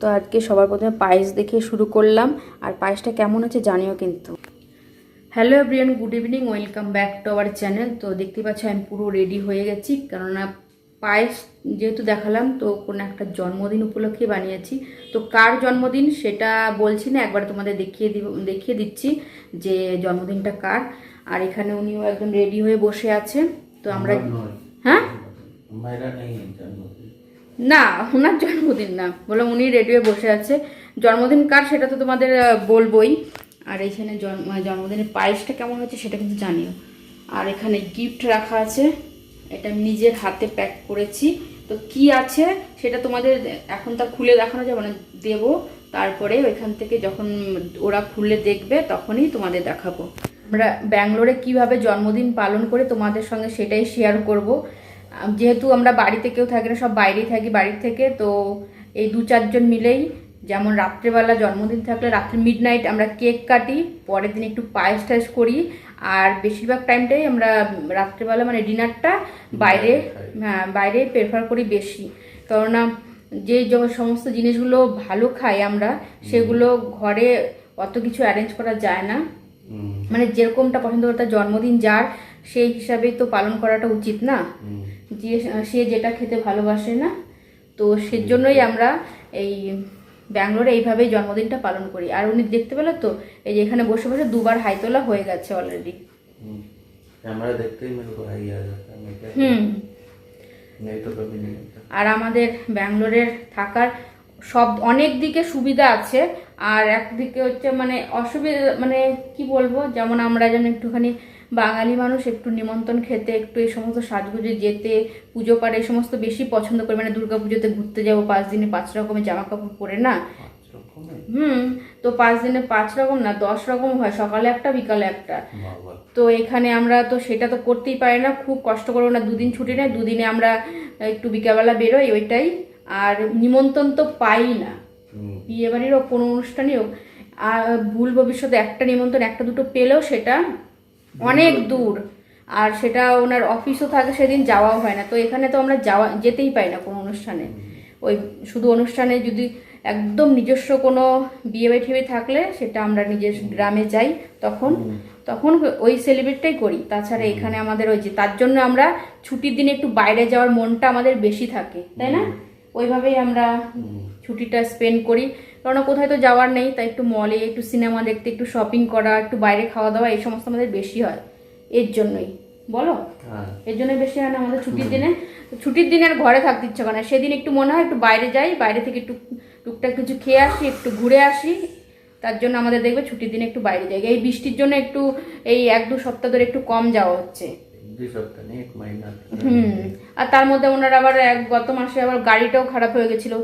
তো আজকে সবার প্রথমে পায়েস দেখে শুরু করলাম, আর পায়েসটা কেমন হচ্ছে জানিও কিন্তু। Hello everyone, good evening, welcome back to our channel. তো দেখতে পাচ্ছ আমি পুরো রেডি হয়ে গেছি, কেননা পায়েস যেহেতু দেখালাম তো কোনো একটা জন্মদিন উপলক্ষে বানিয়েছি। তো কার জন্মদিন সেটা বলছি না, একবার তোমাদের দেখিয়ে দিচ্ছি যে জন্মদিনটা কার। আর এখানে উনিও একদম রেডি হয়ে বসে আছে। তো আমরা হ্যাঁ না, ওনার জন্মদিন না, বললাম উনি রেডি হয়ে বসে আছে। জন্মদিন কার সেটা তো তোমাদের বলবোই। আর এইখানে জন্মদিনের পায়েসটা কেমন হচ্ছে সেটা কিন্তু জানিও। আর এখানে গিফট রাখা আছে, এটা আমি নিজের হাতে প্যাক করেছি। তো কি আছে সেটা তোমাদের এখন তা খুলে দেখানো যাবে না, দেবো তারপরে ওইখান থেকে যখন ওরা খুলে দেখবে তখনই তোমাদের দেখাবো। আমরা ব্যাঙ্গালোরে কিভাবে জন্মদিন পালন করে তোমাদের সঙ্গে সেটাই শেয়ার করব। যেহেতু আমরা বাড়িতে কেউ থাকি না, সব বাইরেই থাকি বাড়ির থেকে, তো এই 2-4 জন মিলেই যেমন রাত্রেবেলা জন্মদিন থাকলে রাত্রে মিডনাইট আমরা কেক কাটি, পরের দিন একটু পায়েস টায়েস করি। আর বেশিরভাগ টাইমটাই আমরা রাত্রেবেলা মানে ডিনারটা বাইরে প্রেফার করি বেশি, কেননা যে সমস্ত জিনিসগুলো ভালো খাই আমরা সেগুলো ঘরে অত কিছু অ্যারেঞ্জ করা যায় না। মানে যেরকমটা পছন্দ করে তার জন্মদিন যার, সেই হিসাবেই তো পালন করাটা উচিত না, যে সে যেটা খেতে ভালোবাসে না। তো সেজন্যই আমরা এই ব্যাঙ্গালোরে এইভাবেই জন্মদিনটা পালন করি। আর উনি দেখতে পেলে তো এই যে এখানে বসে বসে 2বার হাই তোলা হয়ে গেছে অলরেডি। আর আমাদের ব্যাঙ্গালোরের থাকার সব অনেক দিকে সুবিধা আছে, আর একদিকে হচ্ছে মানে অসুবিধা, মানে কি বলবো, যেমন আমরা যেন একটুখানি বাঙালি মানুষ একটু নিমন্ত্রণ খেতে, একটু এই সমস্ত সাজগুজে যেতে, পুজো পাড়ে এই সমস্ত বেশি পছন্দ করি। মানে দুর্গা পুজোতে ঘুরতে যাবো 5 দিনে 5 রকমের জামা কাপড় পরে না, তো 5 দিনে 5 রকম না 10 রকম হয়, সকালে একটা বিকালে একটা। তো এখানে আমরা তো সেটা তো করতেই পারি না, খুব কষ্ট করবো না, 2 দিন ছুটি নেই, 2 দিনে আমরা একটু বিকালবেলা বেরোই ওইটাই। আর নিমন্ত্রণ তো পাই না, বিয়ে বাড়ির হোক কোনো অনুষ্ঠানই হোক, আর ভুল ভবিষ্যতে একটা নিমন্ত্রণ একটা দুটো পেলেও সেটা অনেক দূর, আর সেটা ওনার অফিসও থাকে, সেদিন যাওয়াও হয় না। তো এখানে তো আমরা যেতেই পাই না কোনো অনুষ্ঠানে। ওই শুধু অনুষ্ঠানে যদি একদম নিজস্ব কোনো বিয়ে বাড়ি টিয়ে থাকলে সেটা আমরা নিজের গ্রামে যাই, তখন ওই সেলিব্রেটটাই করি। তাছাড়া এখানে আমাদের ওই যে তার জন্য আমরা ছুটির দিনে একটু বাইরে যাওয়ার মনটা আমাদের বেশি থাকে, তাই না? ওইভাবেই আমরা ছুটিটা স্পেন্ড করি, কারণ কোথায় তো যাওয়ার নেই, তাই একটু মলে, একটু সিনেমা দেখতে, একটু শপিং করা, একটু বাইরে খাওয়া দাওয়া, এই সমস্ত আমাদের বেশি হয়। এর জন্যই বলো, এর জন্যই বেশি হয় না আমাদের ছুটির দিনে আর ঘরে থাকতে ইচ্ছা করে না। সেদিন একটু মনে হয় একটু বাইরে যাই, বাইরে থেকে একটু টুকটাক কিছু খেয়ে আসি, একটু ঘুরে আসি। তার জন্য আমাদের দেখবে ছুটির দিনে একটু বাইরে যাই। এই বৃষ্টির জন্য একটু এই 1-2 সপ্তাহ ধরে একটু কম যাওয়া হচ্ছে। আর তার মধ্যে ওনার আবার গত মাসে আবার গাড়িটাও খারাপ হয়ে গেছিল,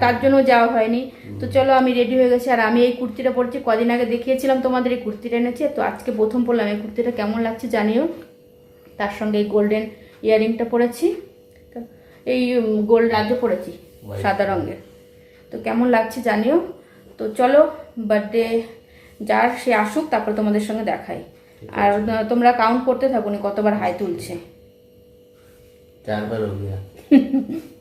তার জন্য যাওয়া হয়নি। তো চলো আমি রেডি হয়ে গেছি, আর আমি এই কুর্তিটা পরছি, কদিন আগে দেখিয়েছিলাম তোমাদের এই কুর্তিটা এনেছি, তো আজকে প্রথম পরলাম। এই কুর্তিটা কেমন লাগছে জানিও। তার সঙ্গে এই গোল্ডেন ইয়ারিংটা পরেছি, এই গোল্ড রাজও পরেছি সাদা রঙের, তো কেমন লাগছে জানিও। তো চলো বার্থডে যার সে আসুক, তারপর তোমাদের সঙ্গে দেখাই। আর তোমরা কাউন্ট করতে থাকো নি কতবার হাই তুলছে। 4 বার হয়ে গেল।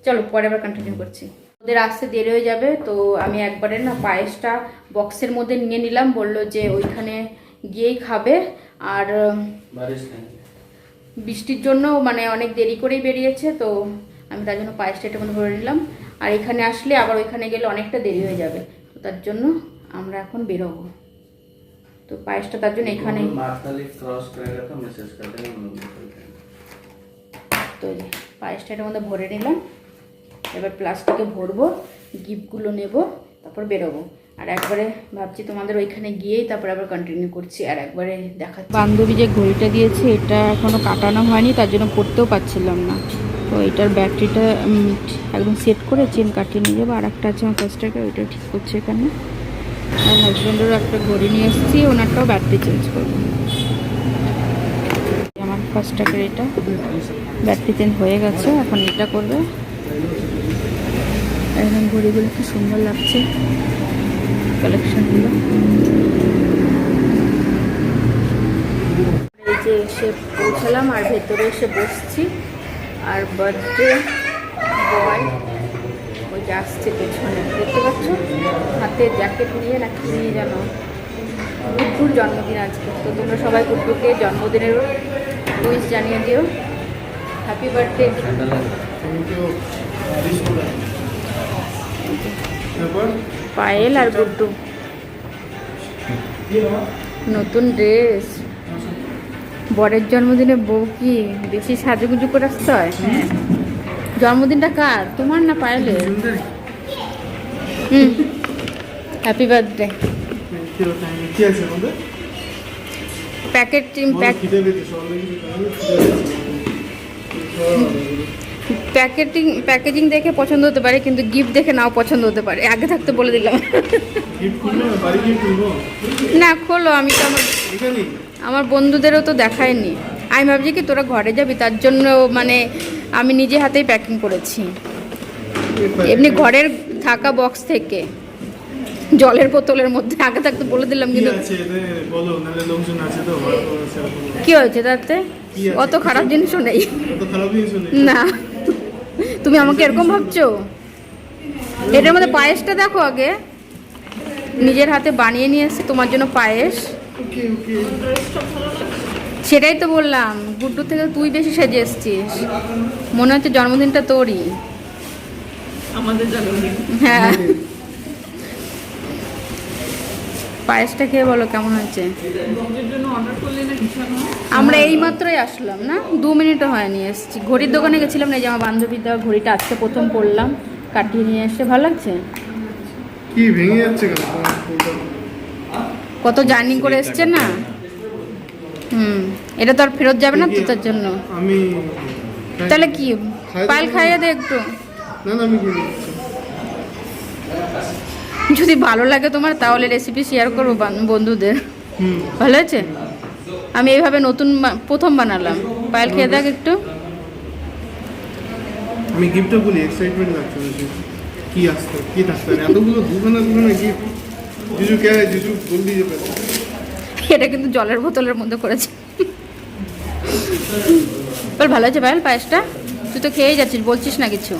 চলো পরে আবার কন্টিনিউ করছি। ওদের আসতে দেরি হয়ে যাবে, তো আমি একবারে না পায়েসটা বক্সের মধ্যে নিয়ে নিলাম, বললো যে ওইখানে গিয়েই খাবে। আর বৃষ্টির জন্য মানে অনেক দেরি করেই বেরিয়েছে, তো আমি তার জন্য পায়েসটা একটু ভরে নিলাম। আর এখানে আসলে আবার ওইখানে গেলে অনেকটা দেরি হয়ে যাবে, তো তার জন্য আমরা এখন বেরোবো। তো পায়েসটা তার জন্য এখানে তো পায়েসটা এটার মধ্যে ভরে নিলাম। এবার প্লাস্টিকে ভরবো, গিফটগুলো নেব, তারপর বেরোবো। আর একবারে ভাবছি তোমাদের ওইখানে গিয়েই তারপর আবার কন্টিনিউ করছি। আর একবারে দেখাচ্ছি। বান্ধবী যে ঘড়িটা দিয়েছে এটা এখনও কাটানো হয়নি, তার জন্য পড়তেও পারছিলাম না। তো এটার ব্যাটারিটা একদম সেট করে চেন কাটিয়ে নিয়ে যাবো। আর একটা আছে আমার কাছটাকে, ওইটা ঠিক করছে এখানে। আর হাজব্যান্ডেরও একটা ঘড়ি নিয়ে এসেছি, ওনারটাও ব্যাটারি চেঞ্জ করবো। আমার ফার্স্টটাকে এটা ব্যাটারি চেঞ্জ হয়ে গেছে, এখন এটা করবে। এখন ঘড়িগুলো কি সুন্দর লাগছে কালেকশনগুলো। এই যে এসে পৌঁছালাম আর ভেতরে এসে বসছি। আর বার্থডে বয় ওই যে আসছে পেছনে, দেখতে পাচ্ছ। বার্থডে জ্যাকেট নিয়ে না কি নিয়ে জানো, গুড্ডুর জন্মদিন আজকে। তো তোমরা সবাই গুড্ডুকে জন্মদিনের উইশ জানিয়ে দিও, হ্যাপি বার্থডে। পায়েল আর গুড্ডু নতুন ড্রেস। বরের জন্মদিনে বউ কি বেশি সাজুগুজু করে আসতে হয়? জন্মদিনটা কার, তোমার না পায়েলের? Happy birthday. প্যাকেজিং দেখে পছন্দ হতে পারে, কিন্তু গিফট দেখে নাও পছন্দ হতে পারে। আগে থাকতে বলে দিলাম। না খোলো, আমি তো আমার বন্ধুদেরও তো দেখাইনি। আমি ভাবছি কি তোরা ঘরে যাবি, তার জন্য মানে আমি নিজে হাতেই প্যাকিং করেছি। এমনি ঘরের থাকা বক্স থেকে জলের বোতলের মধ্যে আগে থাকতে বলে দিলাম। কিন্তু কি হয়েছে তাতে? অত খারাপ জিনিসও নেই। না, তুমি আমাকে এরকম ভাবছো? এটার মধ্যে পায়েসটা দেখো আগে, নিজের হাতে বানিয়ে নিয়ে এসেছি তোমার জন্য পায়েস। সেটাই তো বললাম, গুড্ডু থেকে তুই বেশি সেজে এসছিস, মনে হচ্ছে জন্মদিনটা তোরই। আমাদের জন্মদিন। হ্যাঁ, পায়েসটা খেয়ে বলো কেমন হয়েছে। আমরা এই মাত্রই আসলাম, না 2 মিনিটও হয়নি এসছি। ঘড়ির দোকানে গেছিলাম না, যে আমার বান্ধবী দেওয়া ঘড়িটা আজকে প্রথম পড়লাম, কাটিয়ে নিয়ে এসে ভালো লাগছে। কি ভেঙে যাচ্ছে কেন? কত জার্নি করে এসছে না। এটা তো আর ফেরত যাবে না তো, তার জন্য। আমি তাহলে কি পায়েল খাইয়ে দে একটু। না আমি খেয়ে নিচ্ছি। যদি ভালো লাগে তোমার তাহলে রেসিপি শেয়ার করবো বন্ধুদের। ভালো হয়েছে? আমি এইভাবে নতুন প্রথম বানালাম। পায়েল খেয়ে দেখ একটু। আমি গিফটটা বলি, এক্সাইটমেন্ট লাগছে বেশি। কি আসতো, কি থাকতো, এতগুলো দুখানা গিফট। জিজু কে জিজু বললি যে এটা কিন্তু জলের বোতলের মধ্যে করেছে। বল ভালো আছে পায়েল পায়েসটা? তুই তো খেয়েই যাচ্ছিস, বলছিস না কিছু।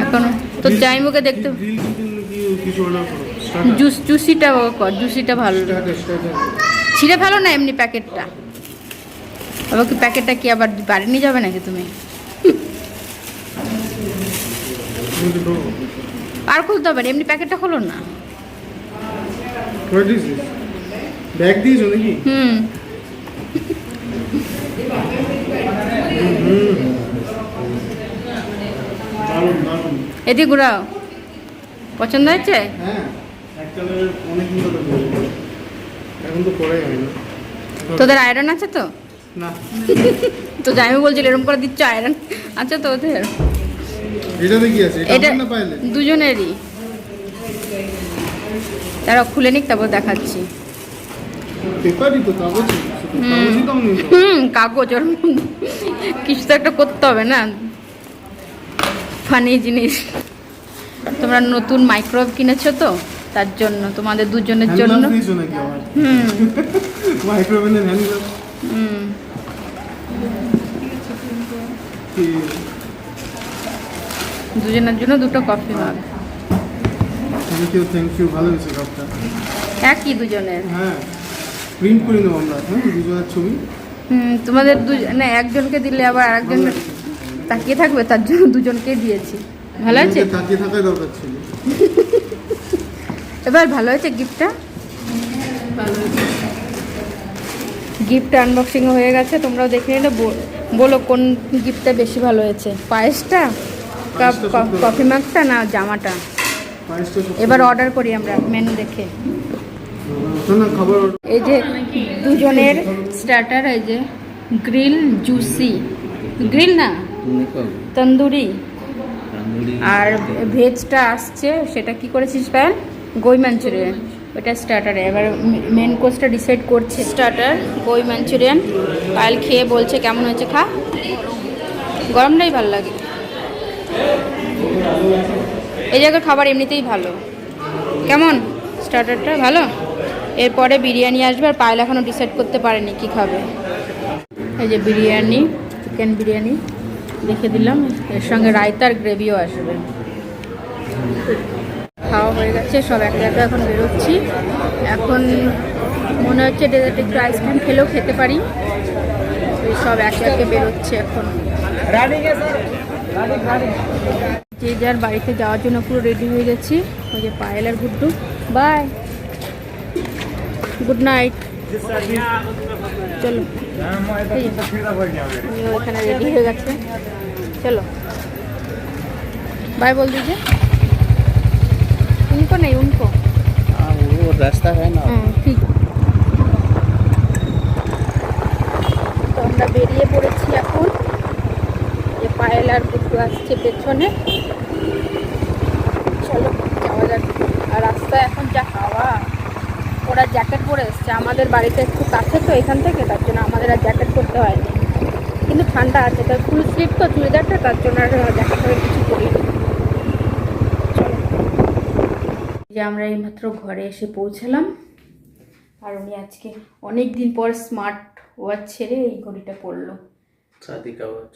এখন তো যাই মুখে দেখতে। জুসিটা কর, জুসিটা ভালো। ছিঁড়ে ভালো না এমনি প্যাকেটটা? আবার কি প্যাকেটটা কি আবার বাড়ি নিয়ে যাবে নাকি তুমি? আর খুলতে হবে না, এমনি প্যাকেটটা খোলো না। ব্যাগ দিয়েছো নাকি? এদিকে ঘুরাও। পছন্দ হয়েছে? হ্যাঁ, অনেকদিন ধরে এখন তো পরে হয় না। তোদের আয়রন আছে তো? না। তো জামাই বলছিল এরকম করে দিচ্ছ, আয়রন আছে তো ওদের? এটাতে কি আছে? এটা না পাইলে দুজনেরই। তারা খুলে নিক, তারপর দেখাচ্ছি। পেপারই তো, কাগজ। কাগজই তো নেই। কাগজ, ওর কিছু তো একটা করতে হবে না। ফানি জিনিস। তোমরা নতুন মাইক্রোওয়েভ কিনেছো তো, তার জন্য তোমাদের দুজনের জন্য। মাইক্রোওয়েভের হ্যান্ডগ্লাভ। দুজনের জন্য 2টো কফি মাগ। থ্যাংক ইউ, ভালো হয়েছে কাপটা। একই দুজনের। হ্যাঁ, প্রিন্ট করে নেবো আমরা। দুজনের ছবি। তোমাদের না একজনকে দিলে আবার আরেকজন তাকিয়ে থাকবে, তার জন্য দুজনকে দিয়েছি। ভালো আছে? তাকিয়ে থাকাই দরকার ছিল। এবার ভালো হয়েছে গিফটটা? গিফট আনবক্সিং হয়ে গেছে, তোমরাও দেখে নিলে বলো কোন গিফটটা বেশি ভালো হয়েছে, পায়েসটা, কফি মাগটা না জামাটা। এবার অর্ডার করি আমরা মেনু দেখে। এই যে দুজনের স্টার্টার, এই যে গ্রিল জুসি, গ্রিল না তন্দুরি, আর ভেজটা আসছে। সেটা কি করেছিস পায়েল? গোই মাঞ্চুরিয়ান, ওটা স্টার্টারে। এবার মেন কোর্সটা ডিসাইড করছে। Starter গোই Manchurian. পায়েল খেয়ে বলছে কেমন হয়েছে। খা, গরমটাই ভালো লাগে। এই জায়গার খাবার এমনিতেই ভালো। কেমন স্টার্টারটা? ভালো। এরপরে বিরিয়ানি আসবে, আর পায়েল এখনও ডিসাইড করতে পারেনি কি খাবে। এই যে বিরিয়ানি, চিকেন বিরিয়ানি। রেখে দিলাম, এর সঙ্গে রায়তার গ্রেভিও আসবে। খাওয়া হয়ে গেছে, সব একে একে এখন বেরোচ্ছি। এখন মনে হচ্ছে ডেজার্টে একটু আইসক্রিম খেলেও খেতে পারি। এই সব একে একে বেরোচ্ছে এখন। যে যার বাড়িতে যাওয়ার জন্য পুরো রেডি হয়ে গেছি। ওই যে পায়েল আর গুড্ডু, বাই, গুড নাইট। চলো, ওখানে রেডি হয়ে গেছে, চলো बाय बोल दीजिए। उनको नहीं, उनको वो रास्ता है ना। ठीक। তো আমরা বেরিয়ে পড়েছি এখন। যে পায়েল আর গুড্ডু আসছে পেছনে, চলো যাওয়া যাক। আর রাস্তায় এখন যা হাওয়া, ওরা জ্যাকেট পরে এসছে। আমাদের বাড়িতে একটু কাছে তো এখান থেকে, তার জন্য আমাদের আর জ্যাকেট পরতে হয়নি, কিন্তু ঠান্ডা আছে। তার ফুল স্লিপ তো চুড়িদারটা, তার জন্য আর জ্যাকেট পরে কিছু করিনি। যে আমরা এইমাত্র ঘরে এসে পৌঁছালাম। আর উনি আজকে অনেক দিন পর স্মার্ট ওয়াচ ছেড়ে এই ঘড়িটা পরলো। शादी का वॉच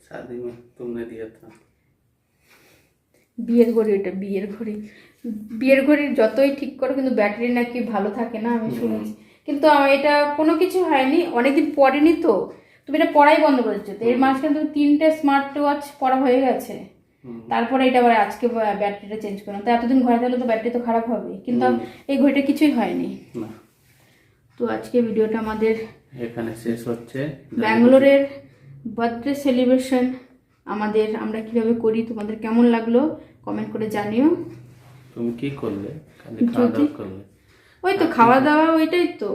शादी में तुमने दिया था। বিয়ের ঘড়ি, এটা বিয়ের ঘড়ি। বিয়ের ঘড়ির যতই ঠিক করো কিন্তু ব্যাটারি নাকি ভালো থাকে না, আমি শুনেছি। কিন্তু এটা কোনো কিছু হয়নি, অনেকদিন পরেনি তো। তুমি এটা পড়াই বন্ধ করেছো তো, এর মাঝখানে তুমি 3টে স্মার্ট ওয়াচ পড়া হয়ে গেছে। তারপরে এটা আবার আজকে ব্যাটারিটা চেঞ্জ করলাম। তো এতদিন ঘরে থাকলে তো ব্যাটারি তো খারাপ হবে, কিন্তু এই ঘড়িটা কিছুই হয়নি। তো আজকে ভিডিওটা আমাদের এখানে শেষ হচ্ছে। ব্যাঙ্গালোরের বার্থডে সেলিব্রেশন আমাদের, আমরা কিভাবে করি, তোমাদের কেমন লাগলো কমেন্ট করে জানিও। তুমি কি করলে? খালি খাওয়া দাওয়া করলে? ওই তো খাওয়া দাওয়া, ওইটাই তো।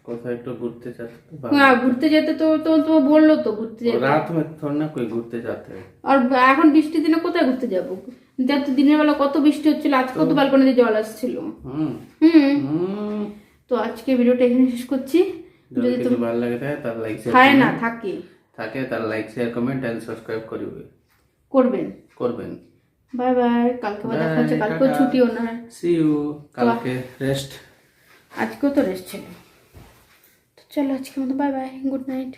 কোথাও একটু ঘুরতে যেতে? হ্যাঁ, ঘুরতে যেতে তো তো বললো তো ঘুরতে যেতে। রাত में थोड़ा ना कोई घूरते जाते हैं। আর এখন বৃষ্টির দিনে কোথায় ঘুরতে যাবো? তো দিনের বেলা কত বৃষ্টি হচ্ছিল, আজকে কত বালকনিতে জল আসছিল। তো আজকে ভিডিওটা এখানে শেষ করছি। যদি কিছু ভালো লাগে তাহলে লাইক শেয়ার খায় না থাকে তাহলে like share comment and subscribe করবেন। Bye bye. কালকে দেখা হচ্ছে, কালকেও ছুটি ওনার। See you. কালকে রেস্ট, আজকেও তো রেস্ট ছিল। তো চলো আজকে মতো বাই বাই, গুড নাইট।